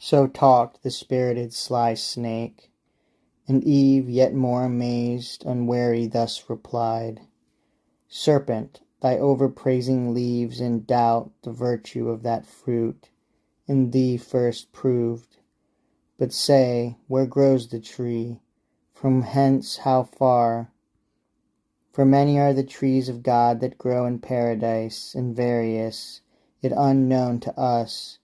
So talked the spirited sly snake, and Eve, yet more amazed, unwary, thus replied: Serpent, thy overpraising leaves in doubt the virtue of that fruit in thee first proved. But say, where grows the tree? From hence how far? For many are the trees of God that grow in paradise, and various, yet unknown to us.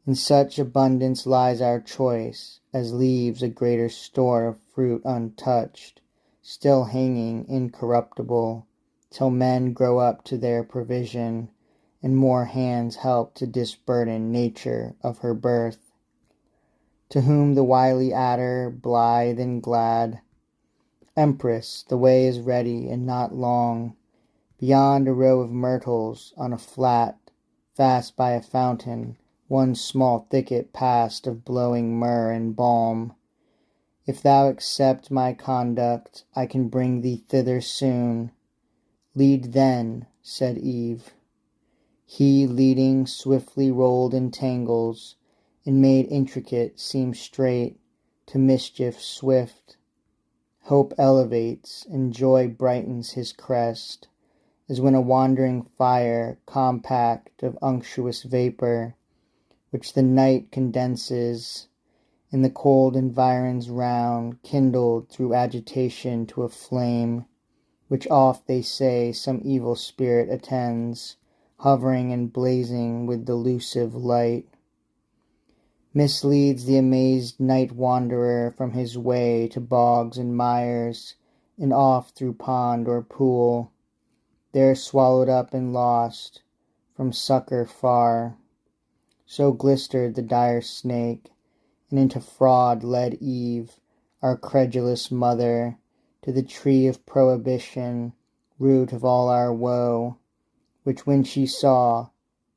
In such abundance lies our choice, as leaves a greater store of fruit untouched, still hanging incorruptible, till men grow up to their provision, and more hands help to disburden nature of her birth. To whom the wily adder, blithe and glad: Empress, the way is ready, and not long. Beyond a row of myrtles, on a flat, fast by a fountain, one small thicket past of blowing myrrh and balm. If thou accept my conduct, I can bring thee thither soon. Lead then, said Eve. He, leading, swiftly rolled in tangles, and made intricate seem straight, to mischief swift. Hope elevates, and joy brightens his crest, as when a wandering fire, compact of unctuous vapour, which the night condenses, in the cold environs round, kindled through agitation to a flame, which oft, they say, some evil spirit attends, hovering and blazing with delusive light, misleads the amazed night-wanderer from his way to bogs and mires, and oft through pond or pool, there swallowed up and lost, from succour far. So glistered the dire snake, and into fraud led Eve, our credulous mother, to the tree of prohibition, root of all our woe, which when she saw,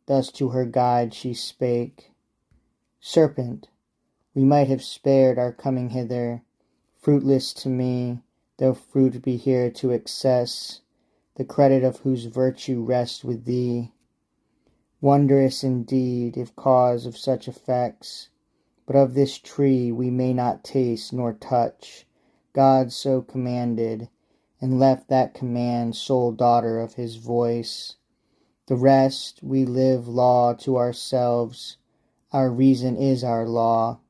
thus to her guide she spake: Serpent, we might have spared our coming hither, fruitless to me, though fruit be here to excess, the credit of whose virtue rests with thee. Wondrous indeed, if cause of such effects, but of this tree we may not taste nor touch. God so commanded, and left that command sole daughter of his voice. The rest we live law to ourselves, our reason is our law.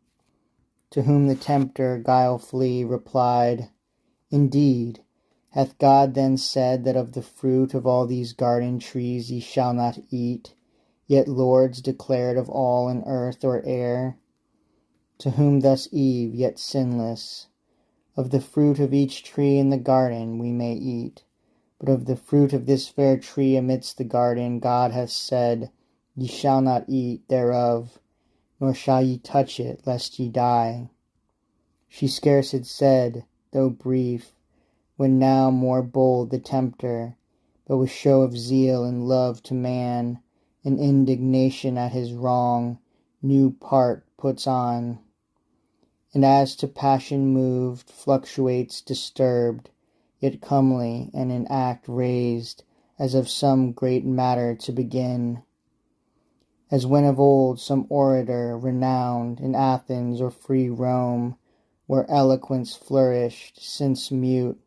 To whom the tempter guilefully replied: Indeed, hath God then said that of the fruit of all these garden trees ye shall not eat, yet lords declared of all in earth or air? To whom thus Eve, yet sinless: Of the fruit of each tree in the garden we may eat, but of the fruit of this fair tree amidst the garden God hath said, Ye shall not eat thereof, nor shall ye touch it, lest ye die. She scarce had said, though brief, when now more bold the tempter, but with show of zeal and love to man, and indignation at his wrong, new part puts on, and as to passion moved, fluctuates disturbed, yet comely, and in act raised, as of some great matter to begin. As when of old some orator renowned in Athens or free Rome, where eloquence flourished, since mute,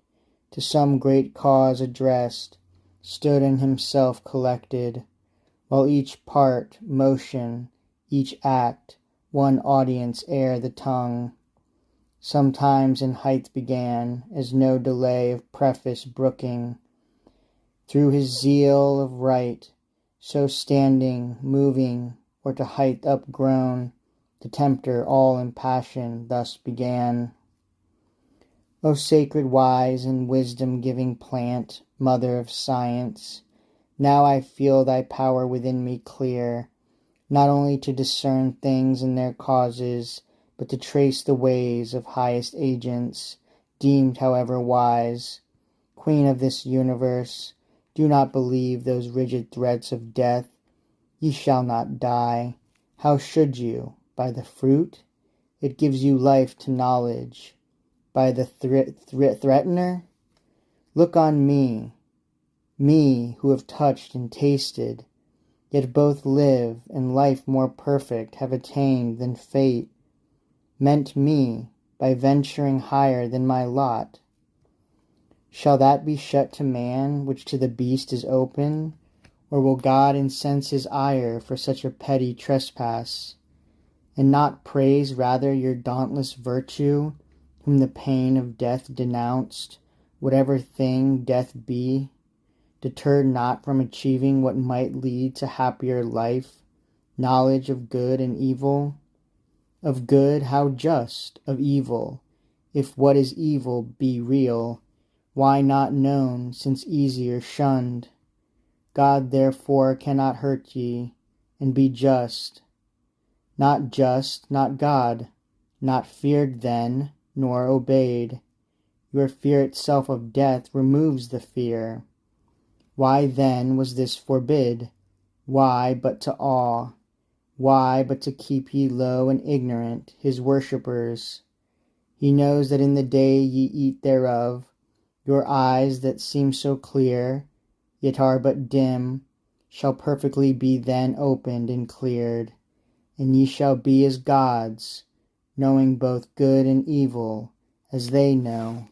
to some great cause addressed, stood in himself collected, while each part, motion, each act, one audience ere the tongue, sometimes in height began, as no delay of preface brooking, through his zeal of right, so standing, moving, or to height upgrown, the tempter all impassioned thus began: O sacred wise and wisdom-giving plant, mother of science, now I feel thy power within me clear, not only to discern things and their causes, but to trace the ways of highest agents, deemed however wise. Queen of this universe, do not believe those rigid threats of death. Ye shall not die. How should you? By the fruit? It gives you life to knowledge. By the threatener? Look on me, me who have touched and tasted. Yet both live, and life more perfect have attained than fate meant me by venturing higher than my lot. Shall that be shut to man which to the beast is open? Or will God incense his ire for such a petty trespass, and not praise rather your dauntless virtue, whom the pain of death denounced, whatever thing death be, deterred not from achieving what might lead to happier life, knowledge of good and evil? Of good how just, of evil, if what is evil be real, why not known, since easier shunned? God therefore cannot hurt ye, and be just. Not just, not God, not feared then, nor obeyed. Your fear itself of death removes the fear. Why then was this forbid? Why but to awe? Why but to keep ye low and ignorant, his worshippers? He knows that in the day ye eat thereof, your eyes that seem so clear, yet are but dim, shall perfectly be then opened and cleared, and ye shall be as gods, knowing both good and evil, as they know.